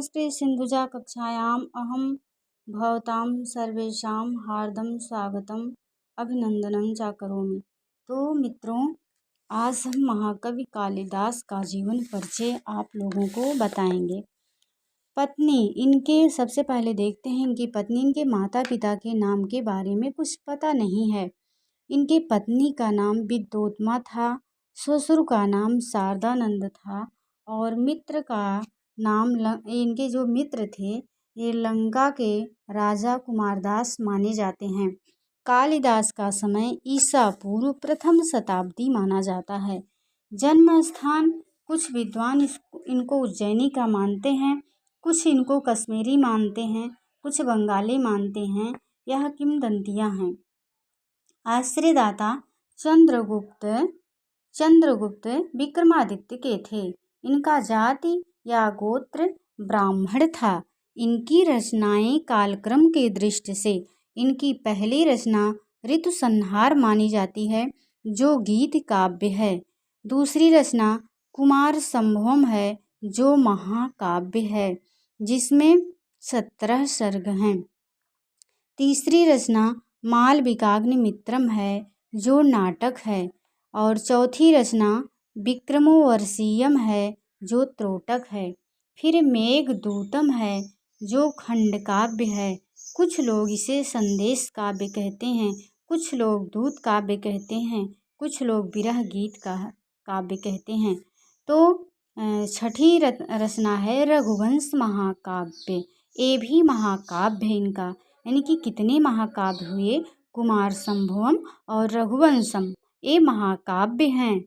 संस्कृत सिंधुजा कक्षायाम् अहं भवतां सर्वेषां हार्दं स्वागतम अभिनंदनं च करोमि। तो मित्रों, आज हम महाकवि कालिदास का जीवन परिचय आप लोगों को बताएंगे। पत्नी, इनके सबसे पहले देखते हैं इनकी पत्नी। इनके माता पिता के नाम के बारे में कुछ पता नहीं है। इनकी पत्नी का नाम विद्योत्मा था, ससुर का नाम शारदानंद था और मित्र का नाम इनके जो मित्र थे ये लंका के राजा कुमारदास माने जाते हैं। कालिदास का समय ईसा पूर्व प्रथम शताब्दी माना जाता है। जन्म स्थान कुछ विद्वान इनको उज्जैनी का मानते हैं, कुछ इनको कश्मीरी मानते हैं, कुछ बंगाली मानते हैं। यह किंवदंतियां हैं। आश्रयदाता चंद्रगुप्त विक्रमादित्य के थे। इनका जाति या गोत्र ब्राह्मण था। इनकी रचनाएं कालक्रम के दृष्टि से इनकी पहली रचना ऋतुसंहार मानी जाती है, जो गीत काव्य है। दूसरी रचना कुमार संभवम है, जो महाकाव्य है, जिसमें 17 सर्ग हैं। तीसरी रचना मालविकाग्निमित्रम है, जो नाटक है। और चौथी रचना विक्रमोर्वशीयम है, जो त्रोटक है। फिर मेघदूतम है, जो खंडकाव्य है। कुछ लोग इसे संदेश काव्य कहते हैं, कुछ लोग दूत काव्य कहते हैं, कुछ लोग विरह गीत का काव्य कहते हैं। तो छठी रचना है रघुवंश महाकाव्य। ये भी महाकाव्य है इनका। यानी कि कितने महाकाव्य हुए? कुमार संभवम और रघुवंशम, ये महाकाव्य हैं।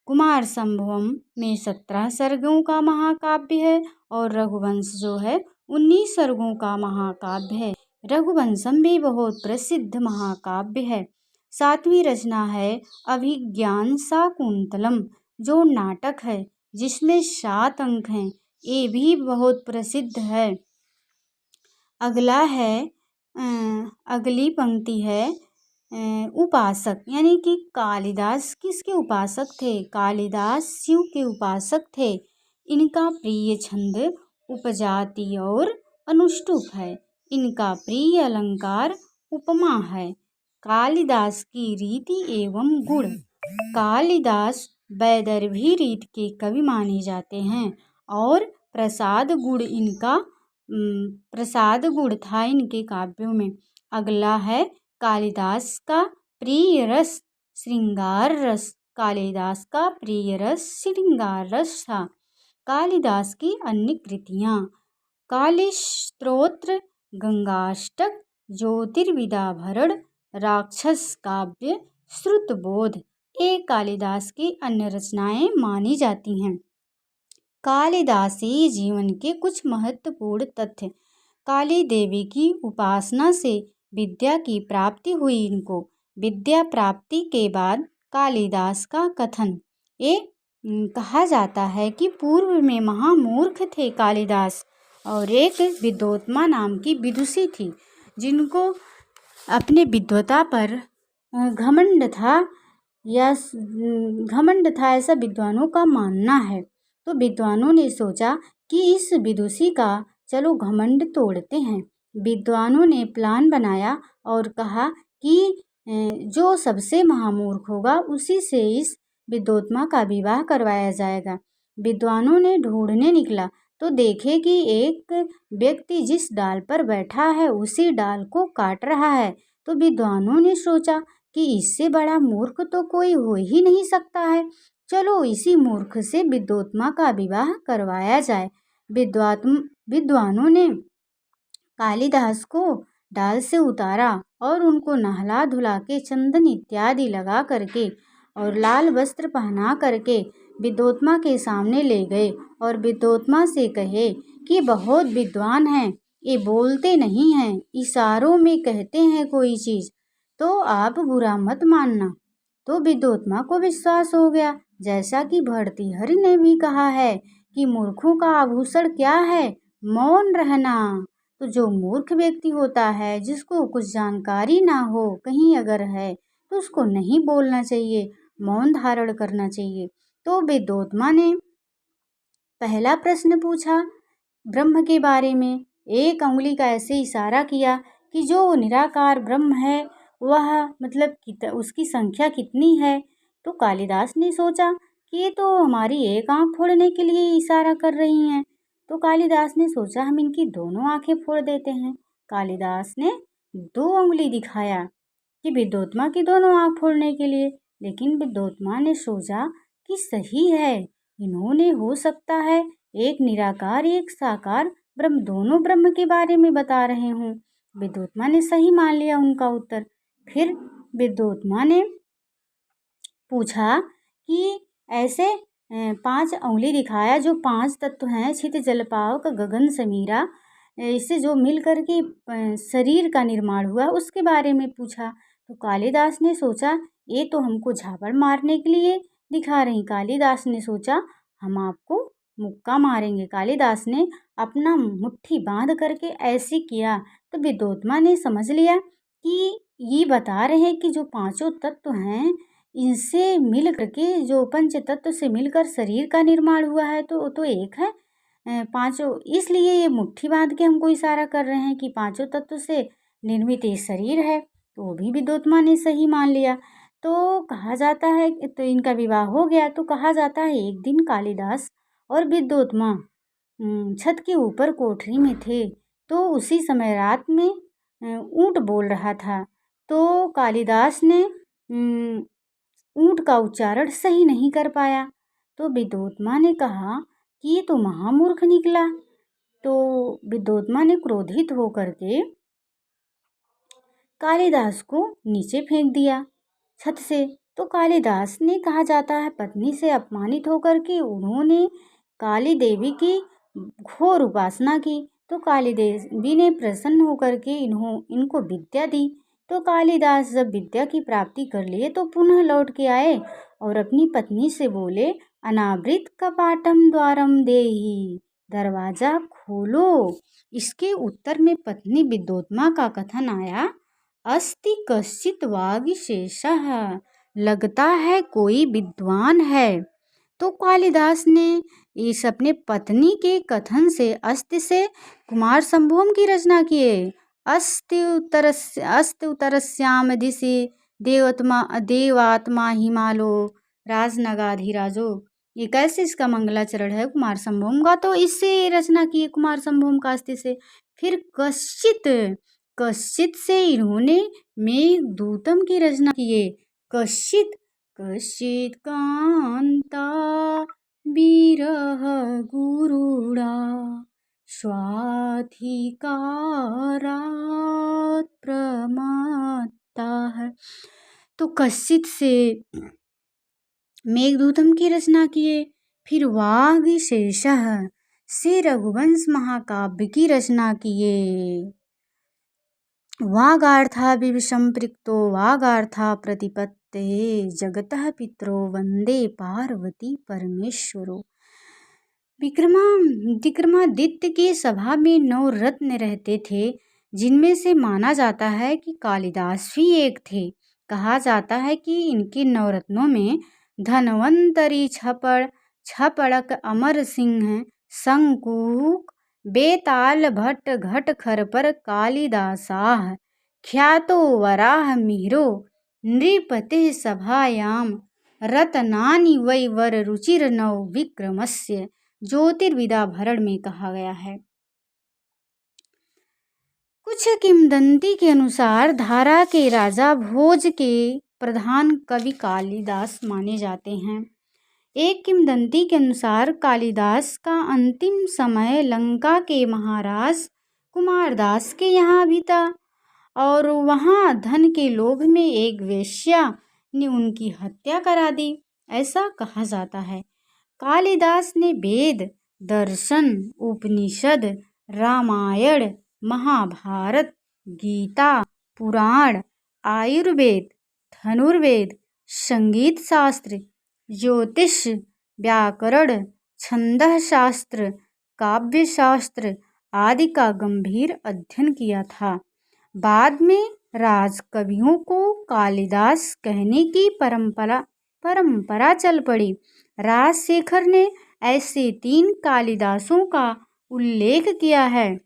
कुमार संभवम में 17 सर्गों का महाकाव्य है और रघुवंश जो है 19 सर्गों का महाकाव्य है। रघुवंशम भी बहुत प्रसिद्ध महाकाव्य है। सातवीं रचना है अभिज्ञान शाकुंतलम, जो नाटक है, जिसमें 7 अंक हैं। ये भी बहुत प्रसिद्ध है। अगली पंक्ति है उपासक, यानी कि कालिदास किसके उपासक थे? कालिदास शिव के उपासक थे। इनका प्रिय छंद उपजाति और अनुष्टुप है। इनका प्रिय अलंकार उपमा है। कालिदास की रीति एवं गुण। कालिदास वैदर्भी रीत के कवि माने जाते हैं और प्रसाद गुण था इनके काव्यों में। अगला है कालिदास का प्रिय रस श्रृंगार रस। कालिदास का प्रिय रस श्रृंगार रस था। कालिदास की अन्य कृतियाँ कालीस्तोत्र, गंगाष्टक, ज्योतिर्विदाभरण, राक्षस काव्य, श्रुतबोध, ये कालिदास की अन्य रचनाएं मानी जाती हैं। कालिदासी जीवन के कुछ महत्वपूर्ण तथ्य। काली देवी की उपासना से विद्या की प्राप्ति हुई इनको। विद्या प्राप्ति के बाद कालिदास का कथन। ये कहा जाता है कि पूर्व में महामूर्ख थे कालिदास और एक विद्योत्मा नाम की विदुषी थी, जिनको अपने विद्वता पर घमंड था ऐसा विद्वानों का मानना है। तो विद्वानों ने सोचा कि इस विदुषी का चलो घमंड तोड़ते हैं। विद्वानों ने प्लान बनाया और कहा कि जो सबसे महामूर्ख होगा उसी से इस विद्योत्मा का विवाह करवाया जाएगा। विद्वानों ने ढूंढने निकला तो देखे कि एक व्यक्ति जिस डाल पर बैठा है उसी डाल को काट रहा है। तो विद्वानों ने सोचा कि इससे बड़ा मूर्ख तो कोई हो ही नहीं सकता है, चलो इसी मूर्ख से विद्योत्मा का विवाह करवाया जाए। विद्वानों ने कालिदास को डाल से उतारा और उनको नहला धुला के चंदन इत्यादि लगा करके और लाल वस्त्र पहना करके विद्योत्मा के सामने ले गए और विद्योत्मा से कहे कि बहुत विद्वान हैं, ये बोलते नहीं हैं, इशारों में कहते हैं कोई चीज़, तो आप बुरा मत मानना। तो विद्योत्मा को विश्वास हो गया, जैसा कि भर्तृहरि ने भी कहा है कि मूर्खों का आभूषण क्या है? मौन रहना। तो जो मूर्ख व्यक्ति होता है, जिसको कुछ जानकारी ना हो कहीं अगर है, तो उसको नहीं बोलना चाहिए, मौन धारण करना चाहिए। तो विद्योत्मा ने पहला प्रश्न पूछा ब्रह्म के बारे में एक उंगली का ऐसे इशारा किया कि जो निराकार ब्रह्म है वह मतलब उसकी संख्या कितनी है। तो कालिदास ने सोचा कि ये तो हमारी एक आंख फोड़ने के लिए इशारा कर रही हैं। तो कालिदास ने सोचा हम इनकी दोनों आंखें फोड़ देते हैं। कालिदास ने 2 उंगली दिखाया कि विद्योत्मा की दोनों आंख फोड़ने के लिए, लेकिन विद्योत्मा ने सोचा कि सही है, इन्होंने हो सकता है एक निराकार एक साकार ब्रह्म दोनों ब्रह्म के बारे में बता रहे हों। विद्योत्मा ने सही मान लिया उनका उत्तर। फिर विद्योत्मा ने पूछा कि ऐसे 5 उंगली दिखाया जो 5 तत्व हैं छित जल पावक गगन समीरा, इससे जो मिल कर के शरीर का निर्माण हुआ उसके बारे में पूछा। तो कालिदास ने सोचा ये तो हमको झापड़ मारने के लिए दिखा रही। कालिदास ने सोचा हम आपको मुक्का मारेंगे। कालिदास ने अपना मुट्ठी बांध करके ऐसे किया तो विद्योत्मा ने समझ लिया कि ये बता रहे हैं कि जो 5 तत्व हैं इनसे मिल करके जो पंच तत्व से मिलकर शरीर का निर्माण हुआ है तो एक है 5, इसलिए ये मुट्ठी बांध के हमको इशारा कर रहे हैं कि 5 तत्व से निर्मित ये शरीर है। तो वो भी विद्योत्मा ने सही मान लिया। तो कहा जाता है तो इनका विवाह हो गया। तो कहा जाता है एक दिन कालिदास और विद्योत्मा छत के ऊपर कोठरी में थे। तो उसी समय रात में ऊँट बोल रहा था। तो कालिदास ने ऊँट का उच्चारण सही नहीं कर पाया। तो विद्योत्मा ने कहा कि ये तो महामूर्ख निकला। तो विद्योत्मा ने क्रोधित होकर के कालिदास को नीचे फेंक दिया छत से। तो कालिदास ने कहा जाता है पत्नी से अपमानित होकर के उन्होंने काली देवी की घोर उपासना की। तो काली देवी ने प्रसन्न होकर के इनको विद्या दी। तो कालिदास जब विद्या की प्राप्ति कर लिए तो पुनः लौट के आए और अपनी पत्नी से बोले अनावृत कपाटम द्वारम देहि, दरवाजा खोलो। इसके उत्तर में पत्नी विद्योत्मा का कथन आया अस्ति कश्चित वागीशेषः, लगता है कोई विद्वान है। तो कालिदास ने इस अपने पत्नी के कथन से अस्ति से कुमार संभोम की रचना किए। अस्ति उत्तरस्याम दिशि देवात्मा हिमालो राजनगाधिराजो। ये कैसे इसका मंगलाचरण है कुमार संभोम का, तो इससे रचना किए कुमार संभोम का अस्ति से। फिर कश्चित से इन्होंने मेघदूतम की रचना किए। कश्चित कांता विरह गुरुड़ा स्वाधिकारात् प्रमत्ता है। तो कश्चित से मेघदूतम की रचना किए। फिर वागीशेषः से रघुवंश महाकाव्य की रचना किए। वागार्था विसंपृक्तो वागार्था प्रतिपत्ते जगतः पितरो वंदे पार्वती परमेश्वरो। विक्रमादित्य की सभा में 9 रत्न रहते थे जिनमें से माना जाता है कि कालिदास भी एक थे। कहा जाता है कि इनके 9 रत्नों में धन्वंतरी छपड़क अमर सिंह शंकुक बेताल भट्ट घट खरपर कालिदासाः ख्यातो वराह मिहिरो नृपते सभायाम रतनानि वै वर रुचिर नव विक्रमस्य ज्योतिर्विदा भरण में कहा गया है। कुछ किंवदंती के अनुसार धारा के राजा भोज के प्रधान कवि कालिदास माने जाते हैं। एक किंवदंती के अनुसार कालिदास का अंतिम समय लंका के महाराज कुमारदास के यहाँ बीता और वहाँ धन के लोभ में एक वेश्या ने उनकी हत्या करा दी, ऐसा कहा जाता है। कालिदास ने वेद, दर्शन, उपनिषद, रामायण, महाभारत, गीता, पुराण, आयुर्वेद, धनुर्वेद, संगीत शास्त्र, ज्योतिष, व्याकरण, छंदः शास्त्र, काव्य शास्त्र आदि का गंभीर अध्ययन किया था। बाद में राजकवियों को कालिदास कहने की परंपरा चल पड़ी। राजशेखर ने ऐसे 3 कालिदासों का उल्लेख किया है।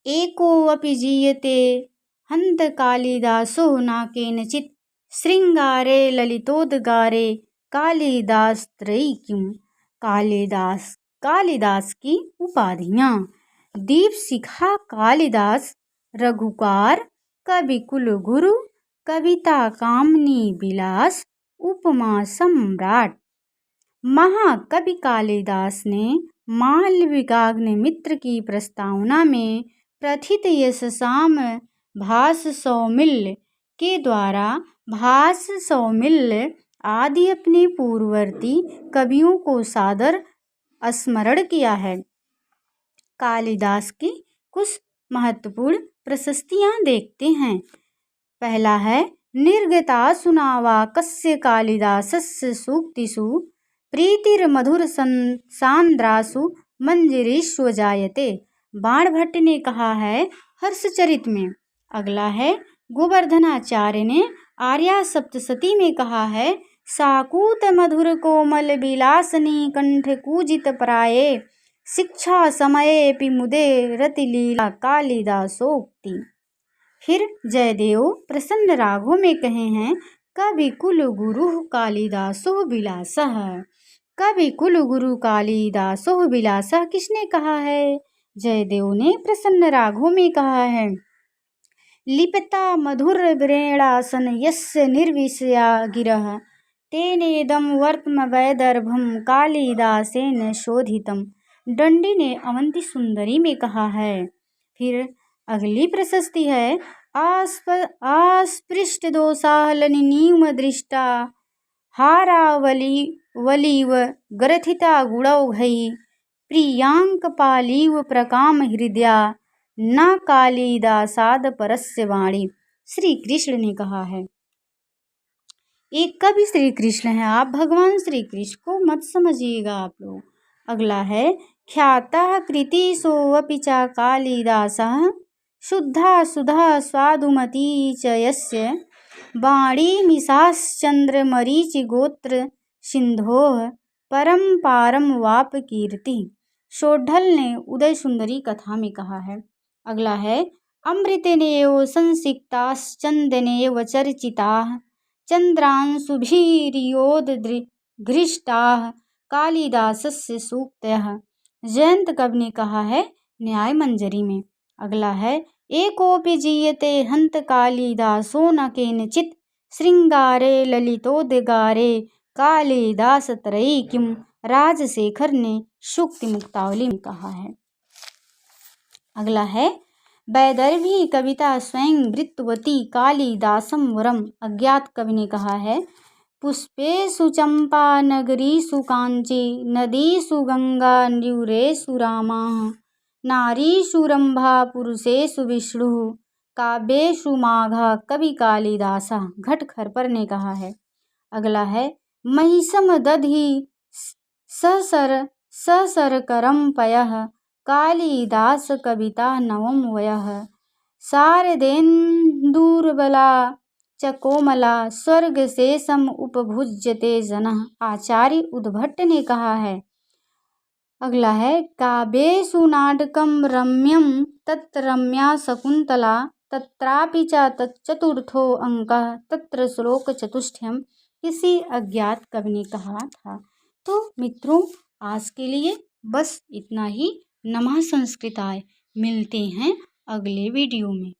एकोऽपि जीयते हन्त कालिदासो न केनचित् श्रृंगारे ललितोद्गारे कालिदासत्रयीकिम्। कालिदास की उपाधियाँ: दीपशिखा कालिदास, रघुकार, कवि कुलगुरु, कविता कामनी विलास, उपमा सम्राट। महाकवि कालिदास ने मालविकाग्निमित्र की प्रस्तावना में प्रथित यशसाम भास सौमिल्य के द्वारा भास सौमिल्य आदि अपने पूर्ववर्ती कवियों को सादर स्मरण किया है। कालिदास की कुछ महत्वपूर्ण प्रशस्तियाँ देखते हैं। पहला है निर्गतासु नावाकस्य कालिदासस्य सूक्तिषु प्रीतिर्मधुर सांद्रासु मंजरीषु जायते। बाणभट्ट ने कहा है हर्षचरित में। अगला है गोवर्धनाचार्य ने आर्या सप्तशती में कहा है साकूत मधुर कोमल विलासनी कंठ कूजित प्राये शिक्षा समये मुदे रतिलीला कालिदासोक्ति। फिर जयदेव प्रसन्न रागों में कहे हैं कवि कुल गुरु कालिदासो विलासः। कवि कुल गुरु कालिदासो विलासः किसने कहा है? जयदेव ने प्रसन्न रागों में कहा है। लिपता मधुर व्रेणासन यस्य निर्विषया गिरः तेनेदं वर्त्म वैदर्भम कालिदासेन शोधितम। दंडी ने अवंती सुंदरी में कहा है। फिर अगली प्रशस्ति है आस्पृष्ट दोषाहलनिनीम दृष्टा हारावलीव ग्रथिता गुणौघैः प्रियांकपालीव प्रकाम हृदया न कालिदासाद परस्य वाणी। श्री कृष्ण ने कहा है। एक कवि श्री कृष्ण है, आप भगवान श्री कृष्ण को मत समझिएगा आप लोग। अगला है ख्यातः कृतिसोऽपि च कालिदासः शुद्धा सुधा स्वादुमती च यस्य वाणी मिषाश्चंद्रमरीचिगोत्र सिंधोः परम पारम वाप कीर्ति। शोढल ने उदय सुंदरी कथा में कहा है। अगला है अमृतेनेव संसिक्ताश्चंदनेव चर्चिताः चंद्रांशुभिर्योदघृष्टाः कालिदासस्य सूक्तयः। जयंत कवि ने कहा है न्याय मंजरी में। अगला है एकोऽपि जीयते हन्त कालिदासो न केनचित् श्रृंगारे ललितोद्गारे कालिदासत्रयीकिम्। राजशेखर ने सूक्ति मुक्तावली में कहा है। अगला है वैदर्भी कविता स्वयं वृत्तवती कालिदासम वरम। अज्ञात कवि ने कहा है पुष्पेषु चंपा नगरीषु कांची नदीषु गंगा न्यूरेषु रामाः नारीषु रंभा पुरुषेषु विष्णुः काव्येषु माघा कवि कालिदासः। घटखरपर ने कहा है। अगला है महिषम दधि ससरकरम पयः कालिदास कविता नवम वयः शारदेन्दुर्बला च कोमला स्वर्ग शेषम उपभुज्यते जनः। आचार्य उद्भट ने कहा है। अगला है काव्येषु नाटकम रम्यम तत्र रम्या शकुंतला तत्रापि च तच्चतुर्थो अंकः तत्र श्लोक चतुष्टयम्। किसी अज्ञात कवि ने कहा था। तो मित्रों आज के लिए बस इतना ही। नमः संस्कृताय। मिलते हैं अगले वीडियो में।